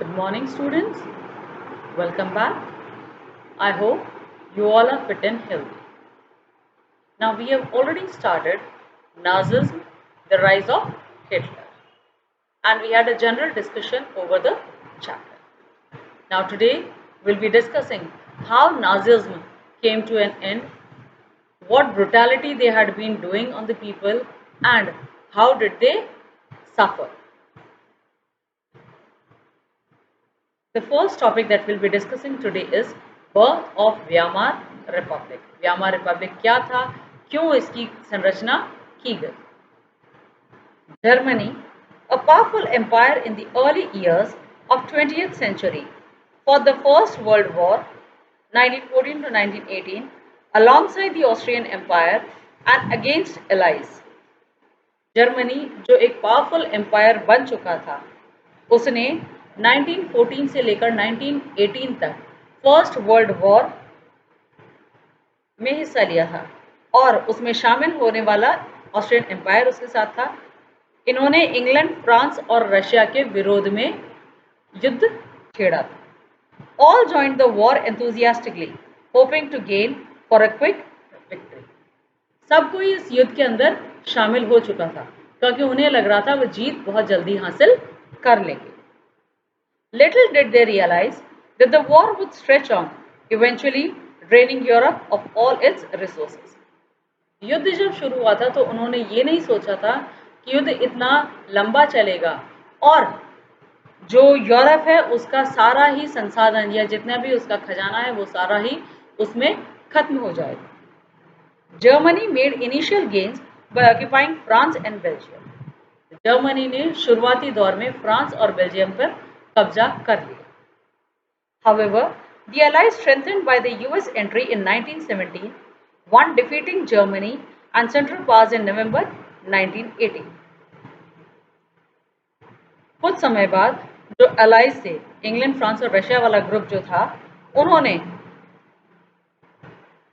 Good morning, students. Welcome back. I hope you all are fit and healthy. Now, we have already started Nazism, the rise of Hitler, and we had a general discussion over the chapter. Now, today we'll be discussing how Nazism came to an end, what brutality they had been doing on the people, and how did they suffer. The first topic that we'll be discussing today is birth of Weimar Republic. Weimar Republic क्या था, क्यों इसकी संरचना की गई? Germany, a powerful empire in the early years of 20th century, for the First World War 1914 to 1918, alongside the Austrian Empire and against allies. Germany जो एक powerful empire बन चुका था, उसने 1914 से लेकर 1918 तक फर्स्ट वर्ल्ड वॉर में हिस्सा लिया था और उसमें शामिल होने वाला ऑस्ट्रियन एम्पायर उसके साथ था। इन्होंने इंग्लैंड, फ्रांस और रशिया के विरोध में युद्ध छेड़ा था। All joined the war enthusiastically hoping to gain for a quick victory. सब कोई इस युद्ध के अंदर शामिल हो चुका था क्योंकि उन्हें लग रहा था वो जीत बहुत जल्दी हासिल कर लेंगे। Little did they realize that the war would stretch on, eventually draining Europe of all its resources. युद्ध जब शुरू हुआ था तो उन्होंने ये नहीं सोचा था कि युद्ध इतना लंबा चलेगा और जो यूरोप है उसका सारा ही संसाधन या जितना भी उसका खजाना है वो सारा ही उसमें खत्म हो जाएगा। Germany made initial gains by occupying France and Belgium. Germany ने शुरुआती दौर में फ्रांस और बेल्जियम पर कब्जा कर लिया। However, the Allies strengthened by the US entry in 1917, one defeating Germany and Central Powers in November 1918. कुछ समय बाद जो अलाइज थे, इंग्लैंड, फ्रांस और रशिया वाला ग्रुप जो था, उन्होंने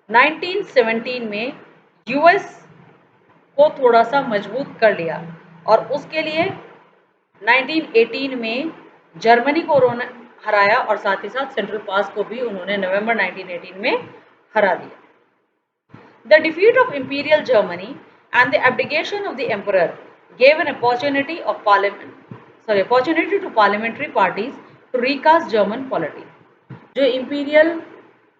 1917 में यूएस को थोड़ा सा मजबूत कर लिया और उसके लिए 1918 में जर्मनी को उन्होंने हराया और साथ ही साथ सेंट्रल पावर्स को भी उन्होंने नवंबर 1918 में हरा दिया। The defeat of imperial Germany and the abdication of the emperor gave an opportunity to parliamentary parties to recast German polity. जो इंपीरियल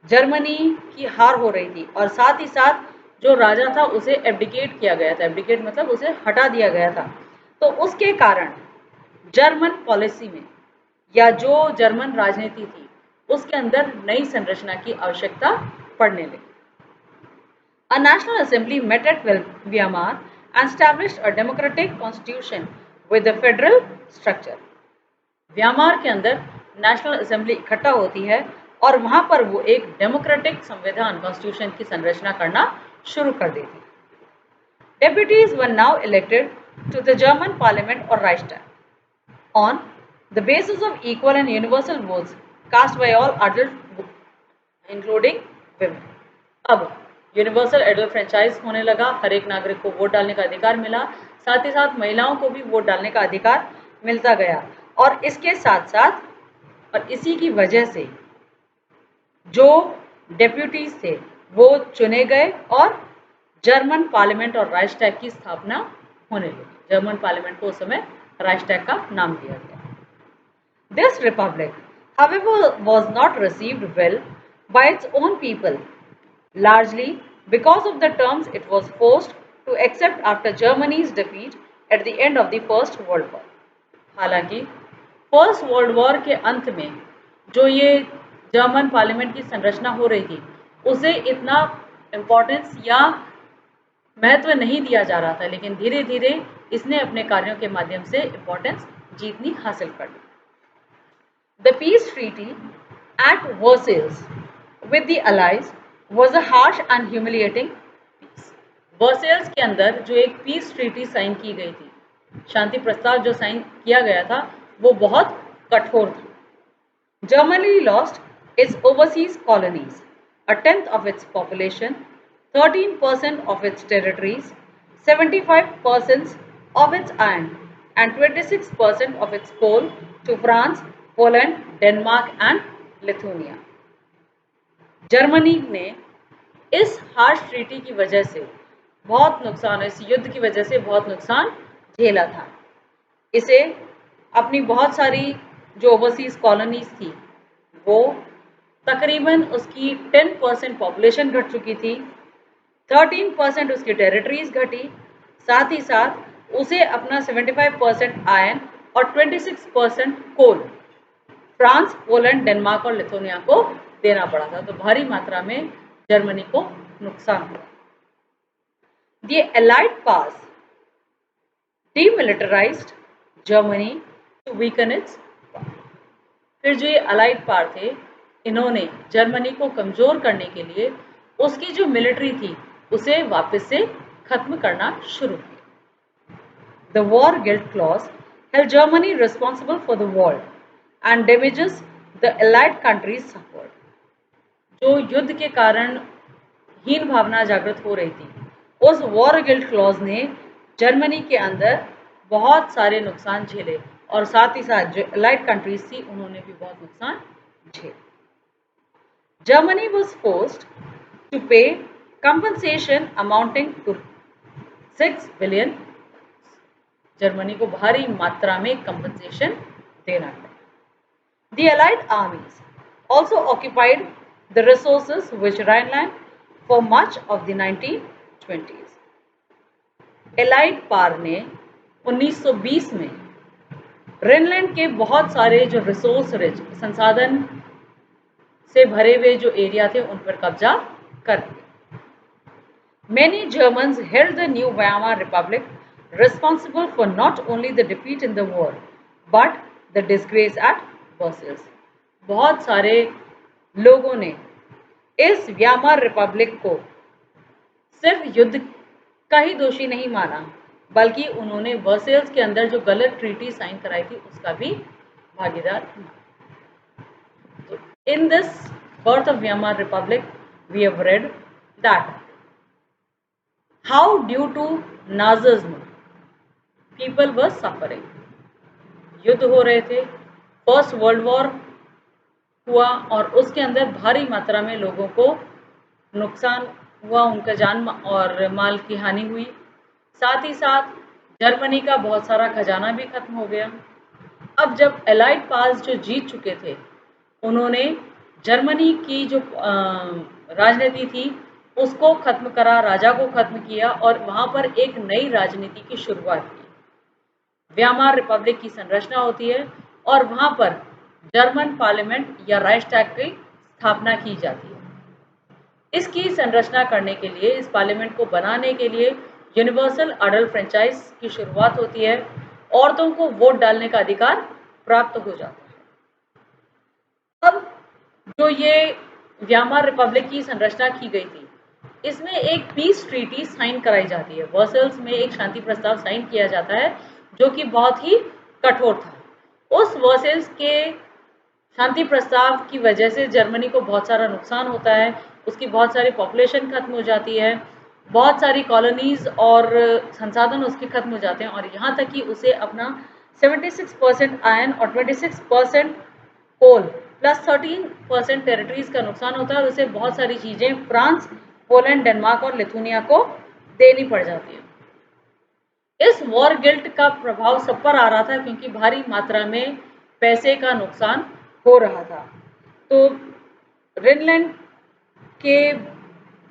जर्मनी की हार हो रही थी और साथ ही साथ जो राजा था उसे एब्डिकेट किया गया था, एब्डिकेट मतलब उसे हटा दिया गया था, तो उसके कारण जर्मन पॉलिसी में या जो जर्मन राजनीति थी उसके अंदर नई संरचना की आवश्यकता पड़ने लगी। A national assembly met at Weimar and established a democratic constitution with a federal structure. व्यामार के अंदर नेशनल असेंबली इकट्ठा होती है और वहां पर वो एक डेमोक्रेटिक संविधान कॉन्स्टिट्यूशन की संरचना करना शुरू कर देती है। Deputies were now elected to the German parliament or Reichstag on the basis of equal and universal votes cast by all adults including women. अब यूनिवर्सल एडल्ट फ्रेंचाइज होने लगा, हर एक नागरिक को वोट डालने का अधिकार मिला, साथ ही साथ महिलाओं को भी वोट डालने का अधिकार मिलता गया और इसके साथ साथ और इसी की वजह से जो डेप्यूटीज थे वो चुने गए और जर्मन पार्लियामेंट और राइक्सटैग की स्थापना होने लगी। जर्मन पार्लियामेंट को उस समय राइक्सटैग का नाम दिया गया। This republic, however, was not received well by its own people, largely because of the terms it was forced to accept after Germany's defeat at the end of the First World War. हालांकि first world war के अंत में जो ये German parliament की संरचना हो रही थी उसे इतना इम्पोर्टेंस या महत्व नहीं दिया जा रहा था, लेकिन धीरे धीरे इसने अपने कार्यों के माध्यम से इम्पोर्टेंस जीतनी हासिल कर ली। The peace treaty at Versailles with the allies was a harsh and humiliating peace. Versailles के अंदर जो एक पीस ट्रीटी साइन की गई थी, शांति प्रस्ताव जो साइन किया गया था वो बहुत कठोर था। Germany lost its overseas colonies, a tenth of its population, 13% of its territories, 75% of its iron, and 26% of its coal to France Poland, Denmark and Lithuania. Germany ने इस हार्श ट्रीटी की वजह से बहुत नुकसान, इस युद्ध की वजह से बहुत नुकसान झेला था। इसे अपनी बहुत सारी जो ओवरसीज कॉलोनीज थी वो तकरीबन उसकी 10% पॉपुलेशन घट चुकी थी, 13% उसकी टेरिटरीज घटी, साथ ही साथ उसे अपना 75% आयरन और 26% कोल फ्रांस, पोलैंड, डेनमार्क और लिथुनिया को देना पड़ा था। तो भारी मात्रा में जर्मनी को नुकसान हुआ। The Allied powers demilitarized Germany to weaken its power. फिर जो ये अलाइड पावर थे, इन्होंने जर्मनी को कमजोर करने के लिए उसकी जो मिलिट्री थी उसे वापस से खत्म करना शुरू किया। The war guilt clause held Germany responsible for the war and damages the allied countries suffered. जो युद्ध के कारण हीन भावना जागृत हो रही थी, उस वॉर गिल्ट क्लॉज ने जर्मनी के अंदर बहुत सारे नुकसान झेले और साथ ही साथ जो अलाइड कंट्रीज थी उन्होंने भी बहुत नुकसान झेले। Germany was forced to pay compensation amounting to 6 billion. Germany को भारी मात्रा में कंपनसेशन देना पड़ा। The Allied armies also occupied the resources which Rhineland for much of the 1920s. Allied power ने 1920 में रिनलैंड के बहुत सारे जो रिसोर्स रिच संसाधन से भरे हुए जो एरिया थे उन पर कब्जा कर लिया। Many Germans held the new Weimar Republic responsible for not only the defeat in the war but the disgrace at Versailles. बहुत सारे लोगों ने इस व्यामार रिपब्लिक को सिर्फ युद्ध का ही दोषी नहीं माना, बल्कि उन्होंने वर्सेल्स के अंदर जो गलत ट्रीटी साइन कराई थी उसका भी भागीदार माना। तो in this birth of Weimar Republic we have read that how due to Nazism people were suffering. युद्ध हो रहे थे, फर्स्ट वर्ल्ड वॉर हुआ और उसके अंदर भारी मात्रा में लोगों को नुकसान हुआ, उनका जान और माल की हानि हुई। साथ ही साथ जर्मनी का बहुत सारा खजाना भी खत्म हो गया। अब जब एलाइड पावर्स जो जीत चुके थे उन्होंने जर्मनी की जो राजनीति थी उसको खत्म करा, राजा को खत्म किया और वहाँ पर एक नई राजनीति की शुरुआत की। व्यामार रिपब्लिक की संरचना होती है और वहाँ पर जर्मन पार्लियामेंट या राइक्सटैग की स्थापना की जाती है। इसकी संरचना करने के लिए, इस पार्लियामेंट को बनाने के लिए यूनिवर्सल अडल्ट फ्रेंचाइज की शुरुआत होती है। औरतों को वोट डालने का अधिकार प्राप्त हो जाता है। अब जो ये व्यामार रिपब्लिक की संरचना की गई थी, इसमें एक पीस ट्रीटी साइन कराई जाती है। वर्सेल्स में एक शांति प्रस्ताव साइन किया जाता है जो कि बहुत ही कठोर था। उस वर्सेल्स के शांति प्रस्ताव की वजह से जर्मनी को बहुत सारा नुकसान होता है, उसकी बहुत सारी पॉपुलेशन खत्म हो जाती है, बहुत सारी कॉलोनीज और संसाधन उसके खत्म हो जाते हैं और यहाँ तक कि उसे अपना 76% आयरन और 26% कोल प्लस 13% टेरिटरीज का नुकसान होता है और उसे बहुत सारी चीज़ें फ्रांस, पोलैंड, डेनमार्क और लिथुनिया को देनी पड़ जाती है। इस वॉर गिल्ट का प्रभाव सब पर आ रहा था क्योंकि भारी मात्रा में पैसे का नुकसान हो रहा था। तो रिनलैंड के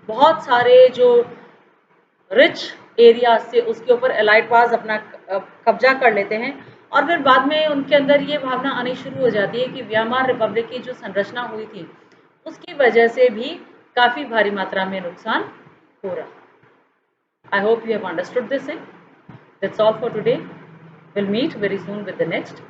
बहुत सारे जो रिच एरिया से उसके ऊपर एलाइड पावर्स अपना कब्जा कर लेते हैं और फिर बाद में उनके अंदर ये भावना आनी शुरू हो जाती है कि व्यामार रिपब्लिक की जो संरचना हुई थी उसकी वजह से भी काफ़ी भारी मात्रा में नुकसान हो रहा। I hope you have understood this thing. That's all for today. We'll meet very soon with the next